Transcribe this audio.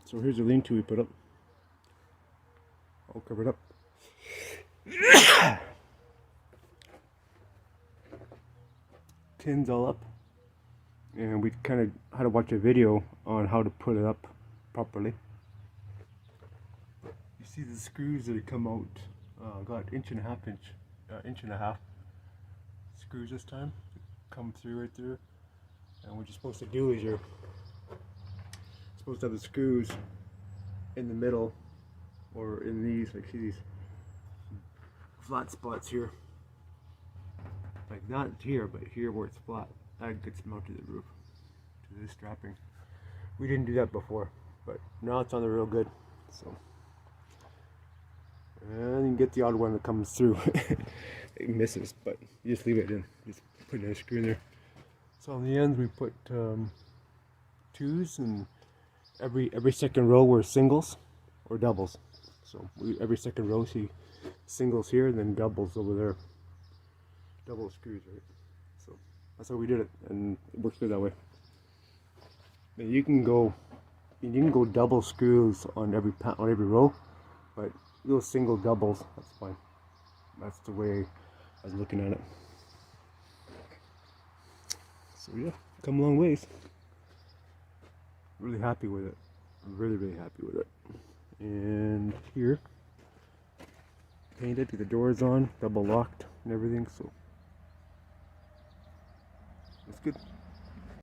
So here's the lean-to we put up. All covered up. Tins all up. And we kind of had to watch a video on how to put it up properly. You see the screws that come out, got inch and a half screws this time, come through right through. And what you're supposed to do is you're supposed to have the screws in the middle, or in these, like, see these flat spots here, like not here, but here where it's flat, that gets mounted to the roof, to this strapping. We didn't do that before, but now it's on there real good. So, and you can get the odd one that comes through. It misses, but you just leave it in, just put a screw in there. So on the ends we put twos, and every second row were singles or doubles. So every second row see singles here, and then doubles over there. Double screws, right? So that's how we did it, and it works good that way. Now you can go double screws on every row, but those single doubles, that's fine. That's the way I was looking at it. So yeah, come a long ways. Really happy with it. I'm really happy with it. And here, painted, the doors on, double locked and everything, so it's good.